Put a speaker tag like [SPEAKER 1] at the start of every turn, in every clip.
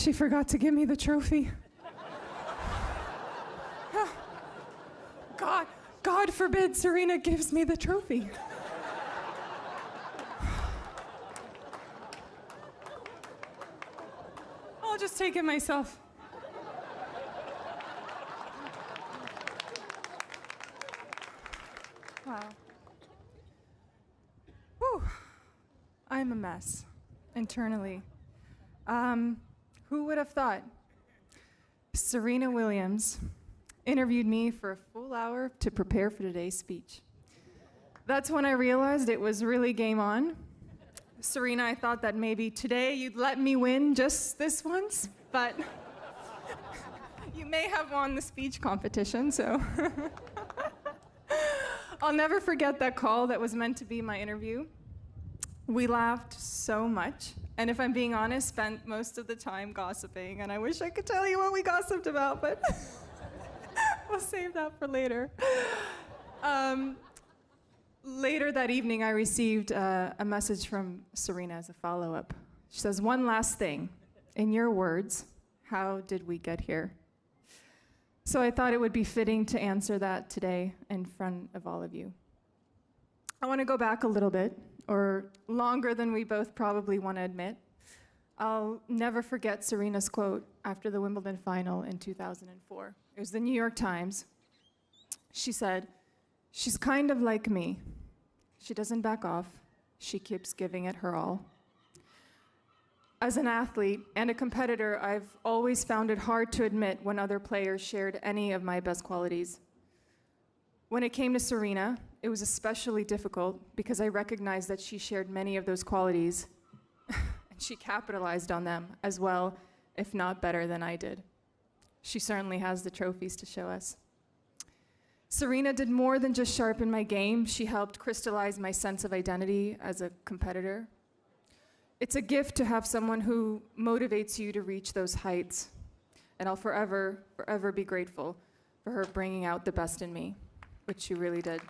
[SPEAKER 1] She forgot to give me the trophy. God forbid Serena gives me the trophy. I'll just take it myself. Wow. Whew. I'm a mess, internally. Who would have thought? Serena Williams interviewed me for a full hour to prepare for today's speech. That's when I realized it was really game on. Serena, I thought that maybe today you'd let me win just this once, but you may have won the speech competition, so. I'll never forget that call that was meant to be my interview. We laughed so much, and if I'm being honest, spent most of the time gossiping, and I wish I could tell you what we gossiped about, but we'll save that for later. Later that evening, I received a message from Serena as a follow-up. She says, "One last thing. In your words, how did we get here?" So I thought it would be fitting to answer that today in front of all of you. I want to go back a little bit, or longer than we both probably want to admit. I'll never forget Serena's quote after the Wimbledon final in 2004. It was the New York Times. She said, "She's kind of like me. She doesn't back off. She keeps giving it her all." As an athlete and a competitor, I've always found it hard to admit when other players shared any of my best qualities. When it came to Serena, it was especially difficult because I recognized that she shared many of those qualities, and she capitalized on them as well, if not better than I did. She certainly has the trophies to show us. Serena did more than just sharpen my game. She helped crystallize my sense of identity as a competitor. It's a gift to have someone who motivates you to reach those heights. And I'll forever, forever be grateful for her bringing out the best in me, which she really did.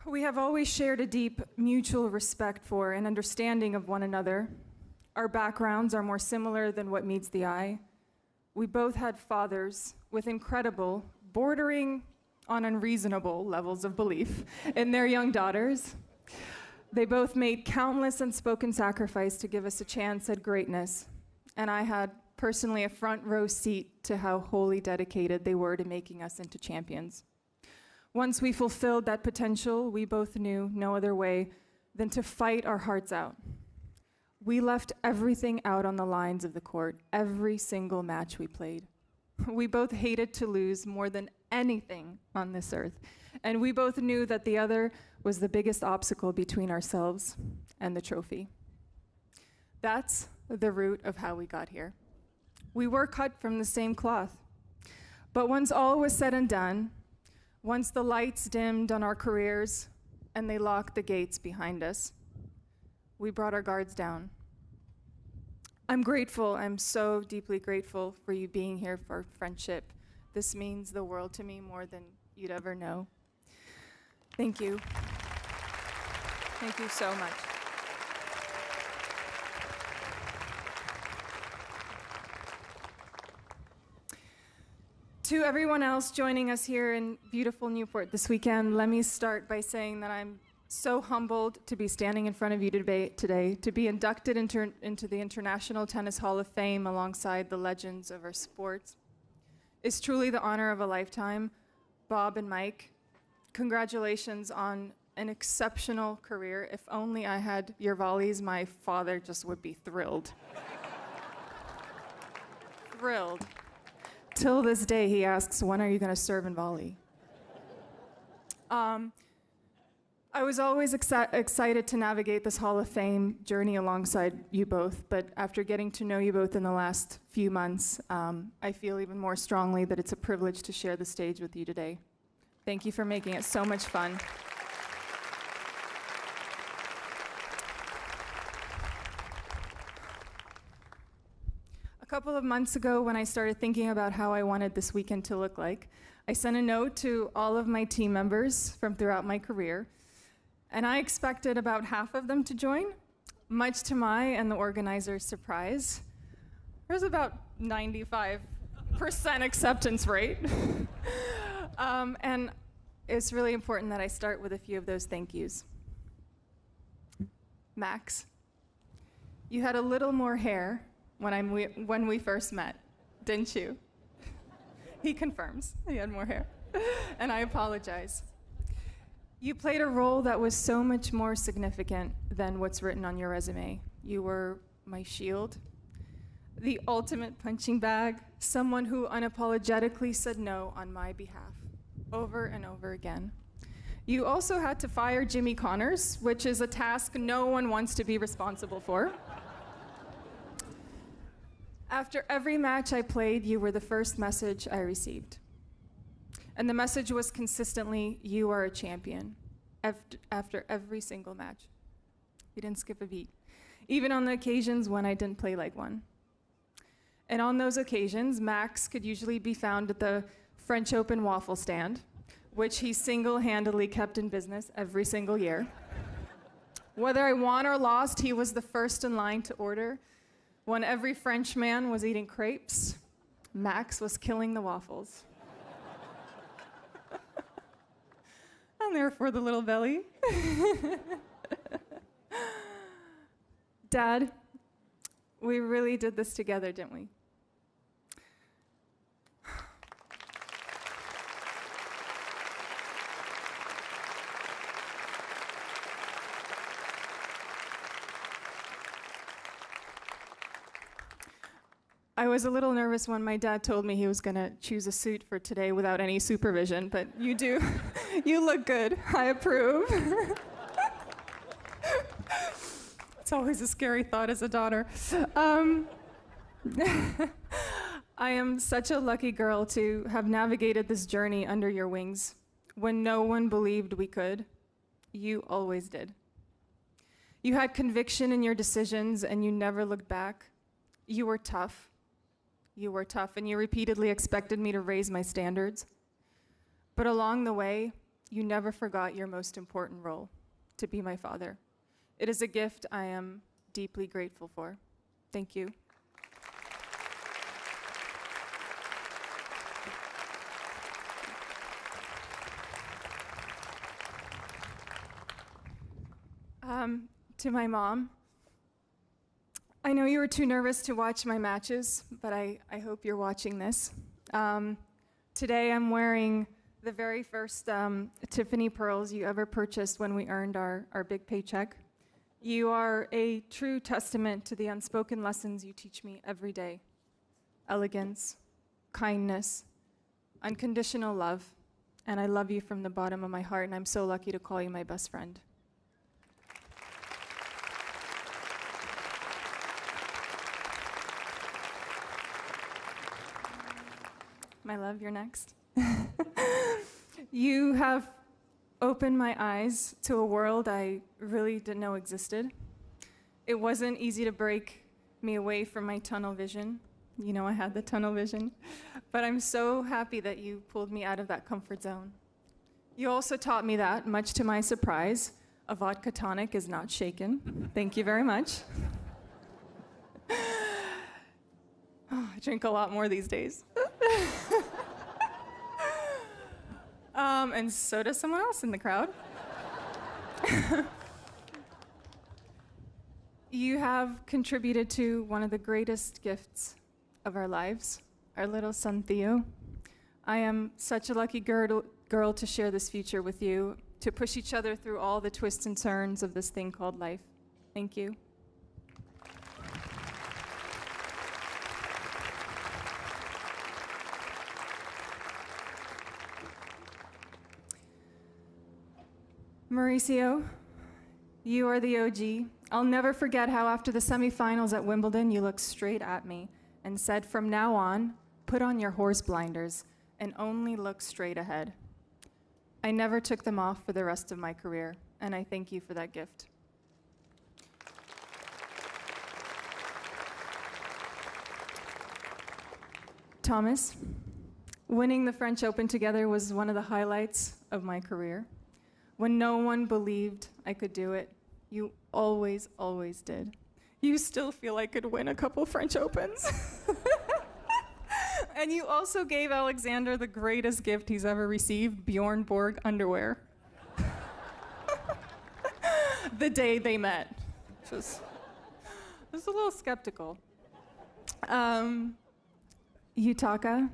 [SPEAKER 1] We have always shared a deep mutual respect for and understanding of one another. Our backgrounds are more similar than what meets the eye. We both had fathers with incredible, bordering on unreasonable levels of belief in their young daughters. They both made countless unspoken sacrifice to give us a chance at greatness, and I had personally a front row seat to how wholly dedicated they were to making us into champions. Once we fulfilled that potential, we both knew no other way than to fight our hearts out. We left everything out on the lines of the court, every single match we played. We both hated to lose more than anything on this earth, and we both knew that the other was the biggest obstacle between ourselves and the trophy. That's the root of how we got here. We were cut from the same cloth, but once all was said and done, once the lights dimmed on our careers and they locked the gates behind us, we brought our guards down. I'm grateful, I'm so deeply grateful for you being here for our friendship. This means the world to me more than you'd ever know. Thank you. Thank you so much. To everyone else joining us here in beautiful Newport this weekend, let me start by saying that I'm so humbled to be standing in front of you today, to be inducted into the International Tennis Hall of Fame alongside the legends of our sports. It's truly the honor of a lifetime. Bob and Mike, congratulations on an exceptional career. If only I had your volleys, my father just would be thrilled. Thrilled. Till this day, he asks, when are you going to serve and volley? I was always excited to navigate this Hall of Fame journey alongside you both, but after getting to know you both in the last few months, I feel even more strongly that it's a privilege to share the stage with you today. Thank you for making it so much fun. A couple of months ago, when I started thinking about how I wanted this weekend to look like, I sent a note to all of my team members from throughout my career, and I expected about half of them to join. Much to my and the organizer's surprise, there's about 95% acceptance rate. And it's really important that I start with a few of those thank yous. Max, you had a little more hair when we first met, didn't you? He confirms he had more hair, and I apologize. You played a role that was so much more significant than what's written on your resume. You were my shield, the ultimate punching bag, someone who unapologetically said no on my behalf, over and over again. You also had to fire Jimmy Connors, which is a task no one wants to be responsible for. After every match I played, you were the first message I received. And the message was consistently, you are a champion, after every single match. You didn't skip a beat, even on the occasions when I didn't play like one. And on those occasions, Max could usually be found at the French Open waffle stand, which he single-handedly kept in business every single year. Whether I won or lost, he was the first in line to order. When every Frenchman was eating crepes, Max was killing the waffles. And therefore the little belly. Dad, we really did this together, didn't we? I was a little nervous when my dad told me he was going to choose a suit for today without any supervision, but you do. You look good. I approve. It's always a scary thought as a daughter. I am such a lucky girl to have navigated this journey under your wings. When no one believed we could, you always did. You had conviction in your decisions and you never looked back. You were tough. You were tough, and you repeatedly expected me to raise my standards. But along the way, you never forgot your most important role, to be my father. It is a gift I am deeply grateful for. Thank you. To my mom, I know you were too nervous to watch my matches, but I hope you're watching this. Today I'm wearing the very first Tiffany pearls you ever purchased when we earned our big paycheck. You are a true testament to the unspoken lessons you teach me every day. Elegance, kindness, unconditional love, and I love you from the bottom of my heart, and I'm so lucky to call you my best friend. My love, you're next. You have opened my eyes to a world I really didn't know existed. It wasn't easy to break me away from my tunnel vision. You know I had the tunnel vision. But I'm so happy that you pulled me out of that comfort zone. You also taught me that, much to my surprise, a vodka tonic is not shaken. Thank you very much. I drink a lot more these days. And so does someone else in the crowd. You have contributed to one of the greatest gifts of our lives, our little son Theo. I am such a lucky girl to share this future with you, to push each other through all the twists and turns of this thing called life. Thank you. Mauricio, you are the OG. I'll never forget how after the semifinals at Wimbledon, you looked straight at me and said, from now on, put on your horse blinders and only look straight ahead. I never took them off for the rest of my career, and I thank you for that gift. Thomas, winning the French Open together was one of the highlights of my career. When no one believed I could do it, you always, always did. You still feel I could win a couple French Opens. And you also gave Alexander the greatest gift he's ever received, Bjorn Borg underwear. The day they met. I was a little skeptical. Yutaka,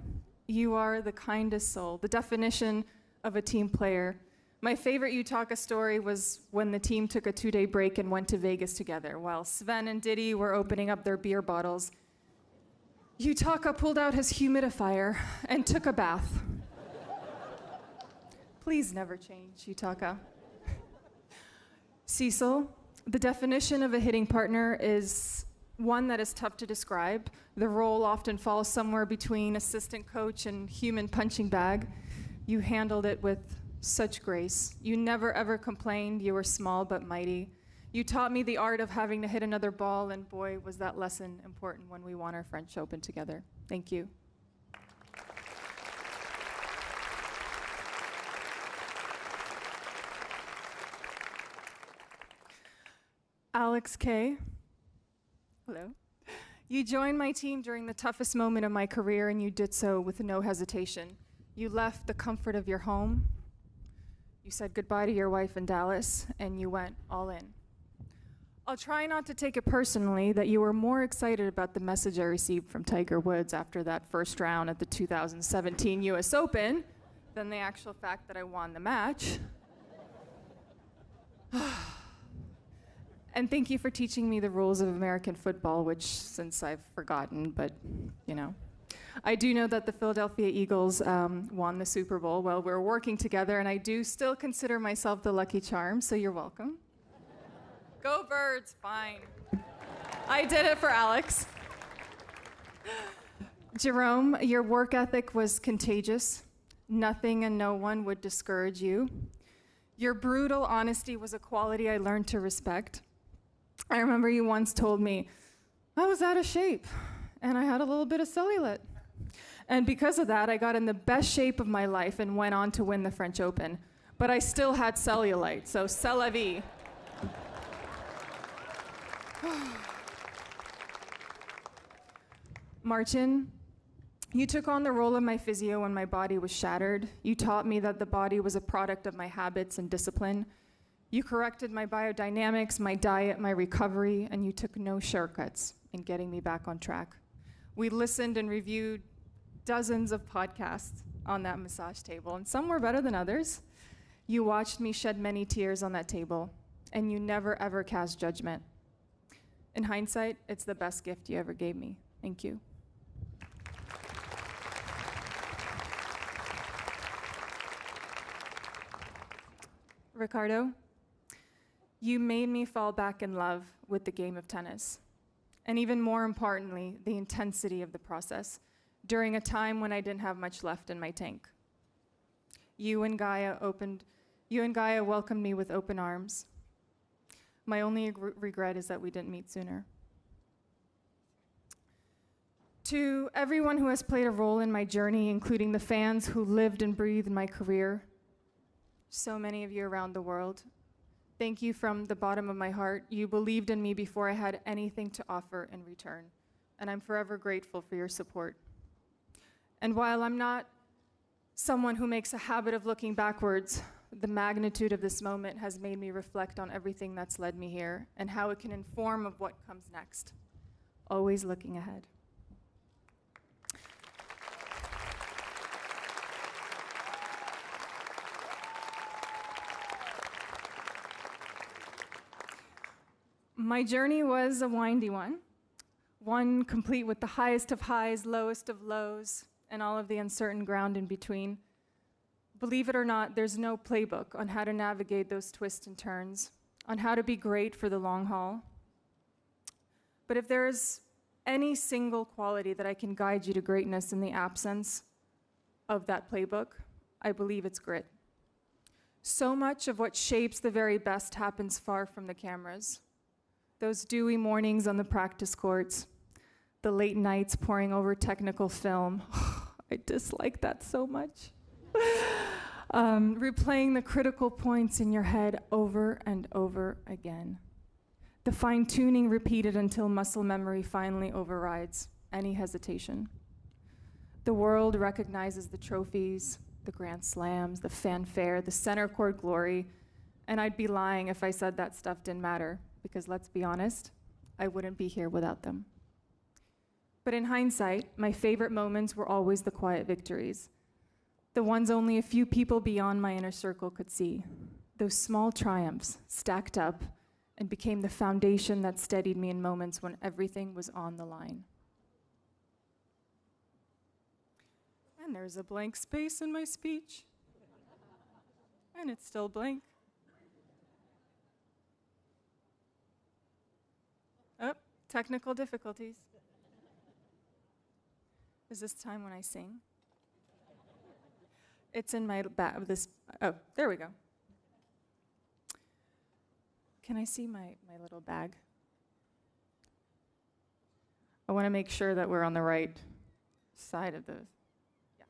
[SPEAKER 1] you are the kindest soul, the definition of a team player. My favorite Yutaka story was when the team took a 2-day break and went to Vegas together. While Sven and Diddy were opening up their beer bottles, Yutaka pulled out his humidifier and took a bath. Please never change, Yutaka. Cecil, the definition of a hitting partner is one that is tough to describe. The role often falls somewhere between assistant coach and human punching bag. You handled it with such grace. You never ever complained. You were small but mighty. You taught me the art of having to hit another ball, and boy, was that lesson important when we won our French Open together. Thank you. Alex K. Hello. You joined my team during the toughest moment of my career, and you did so with no hesitation. You left the comfort of your home. You said goodbye to your wife in Dallas, and you went all in. I'll try not to take it personally that you were more excited about the message I received from Tiger Woods after that first round at the 2017 US Open than the actual fact that I won the match. And thank you for teaching me the rules of American football, which since I've forgotten, but you know. I do know that the Philadelphia Eagles won the Super Bowl while we were working together, and I do still consider myself the lucky charm, so you're welcome. Go Birds, fine. I did it for Alex. Jerome, your work ethic was contagious. Nothing and no one would discourage you. Your brutal honesty was a quality I learned to respect. I remember you once told me, I was out of shape, and I had a little bit of cellulite. And because of that, I got in the best shape of my life and went on to win the French Open. But I still had cellulite, so c'est la vie. Martin, you took on the role of my physio when my body was shattered. You taught me that the body was a product of my habits and discipline. You corrected my biodynamics, my diet, my recovery, and you took no shortcuts in getting me back on track. We listened and reviewed dozens of podcasts on that massage table, and some were better than others. You watched me shed many tears on that table, and you never ever cast judgment. In hindsight, it's the best gift you ever gave me. Thank you. Ricardo, you made me fall back in love with the game of tennis, and even more importantly, the intensity of the process during a time when I didn't have much left in my tank. You and Gaia welcomed me with open arms. My only regret is that we didn't meet sooner. To everyone who has played a role in my journey, including the fans who lived and breathed my career, so many of you around the world, thank you from the bottom of my heart. You believed in me before I had anything to offer in return, and I'm forever grateful for your support. And while I'm not someone who makes a habit of looking backwards, the magnitude of this moment has made me reflect on everything that's led me here and how it can inform of what comes next. Always looking ahead. My journey was a windy one complete with the highest of highs, lowest of lows, and all of the uncertain ground in between. Believe it or not, there's no playbook on how to navigate those twists and turns, on how to be great for the long haul. But if there is any single quality that I can guide you to greatness in the absence of that playbook, I believe it's grit. So much of what shapes the very best happens far from the cameras. Those dewy mornings on the practice courts, the late nights poring over technical film. I dislike that so much. Replaying the critical points in your head over and over again. The fine-tuning repeated until muscle memory finally overrides any hesitation. The world recognizes the trophies, the grand slams, the fanfare, the center court glory, and I'd be lying if I said that stuff didn't matter, because let's be honest, I wouldn't be here without them. But in hindsight, my favorite moments were always the quiet victories, the ones only a few people beyond my inner circle could see. Those small triumphs stacked up and became the foundation that steadied me in moments when everything was on the line. And there's a blank space in my speech. And it's still blank. Oh, technical difficulties. Is this time when I sing? It's in my bag. Oh, there we go. Can I see my little bag? I want to make sure that we're on the right side of the. Yeah.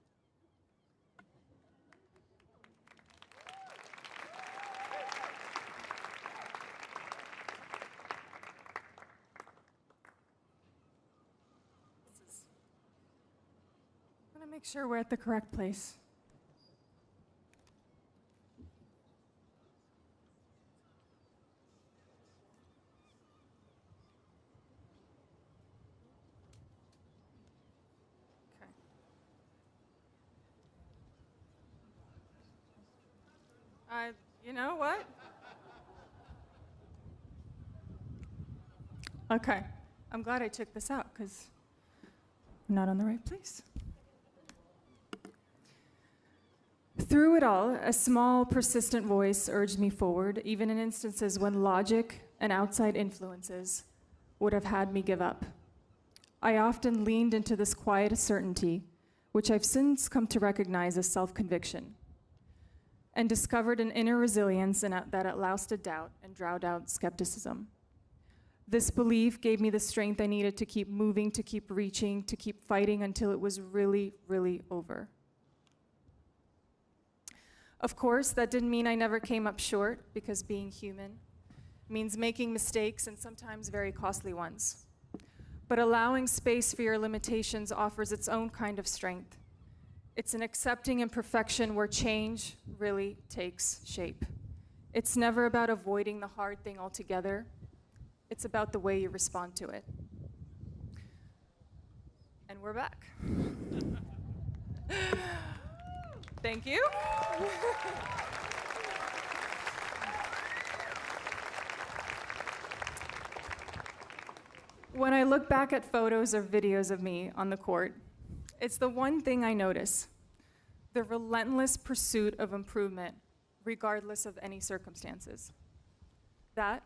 [SPEAKER 1] I want to make sure we're at the correct place. You know what? Okay, I'm glad I took this out because I'm not on the right place. Through it all, a small, persistent voice urged me forward, even in instances when logic and outside influences would have had me give up. I often leaned into this quiet certainty, which I've since come to recognize as self-conviction, and discovered an inner resilience that allows to doubt and drown out skepticism. This belief gave me the strength I needed to keep moving, to keep reaching, to keep fighting until it was really, really over. Of course, that didn't mean I never came up short, because being human means making mistakes, and sometimes very costly ones. But allowing space for your limitations offers its own kind of strength. It's an accepting imperfection where change really takes shape. It's never about avoiding the hard thing altogether. It's about the way you respond to it. And we're back. Thank you. When I look back at photos or videos of me on the court, it's the one thing I notice: the relentless pursuit of improvement, regardless of any circumstances. That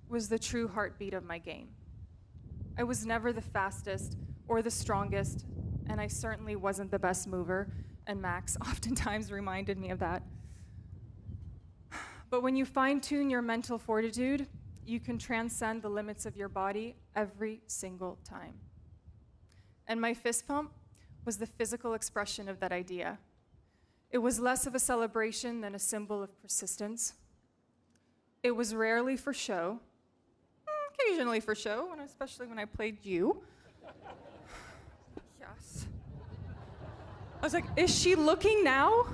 [SPEAKER 1] was the true heartbeat of my game. I was never the fastest or the strongest, and I certainly wasn't the best mover, and Max oftentimes reminded me of that. But when you fine-tune your mental fortitude, you can transcend the limits of your body every single time. And my fist pump was the physical expression of that idea. It was less of a celebration than a symbol of persistence. It was rarely for show, occasionally for show, and especially when I played you. Yes. I was like, is she looking now?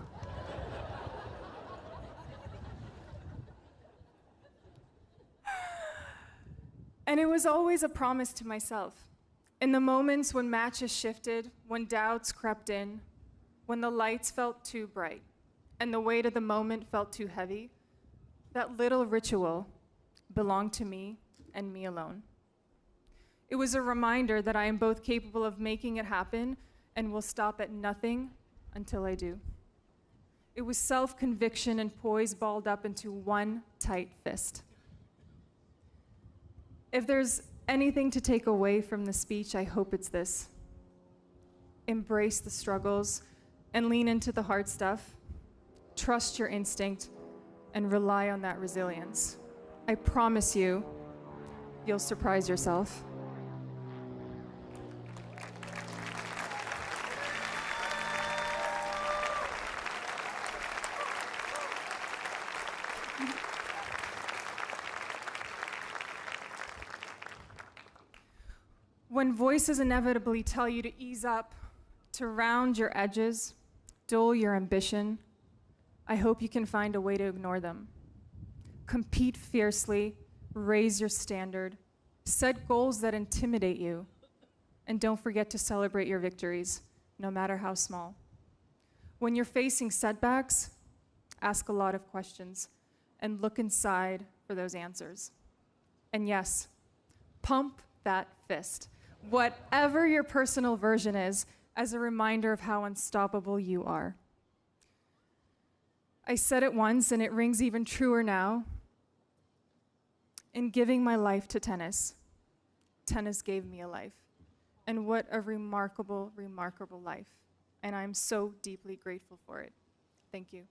[SPEAKER 1] And it was always a promise to myself. In the moments when matches shifted, when doubts crept in, when the lights felt too bright, and the weight of the moment felt too heavy, that little ritual belonged to me and me alone. It was a reminder that I am both capable of making it happen and will stop at nothing until I do. It was self-conviction and poise balled up into one tight fist. If there's anything to take away from the speech, I hope it's this: embrace the struggles and lean into the hard stuff. Trust your instinct and rely on that resilience. I promise you, you'll surprise yourself. When voices inevitably tell you to ease up, to round your edges, dull your ambition, I hope you can find a way to ignore them. Compete fiercely, raise your standard, set goals that intimidate you, and don't forget to celebrate your victories, no matter how small. When you're facing setbacks, ask a lot of questions and look inside for those answers. And yes, pump that fist, whatever your personal version is, as a reminder of how unstoppable you are. I said it once, and it rings even truer now. In giving my life to tennis, tennis gave me a life. And what a remarkable, remarkable life. And I'm so deeply grateful for it. Thank you.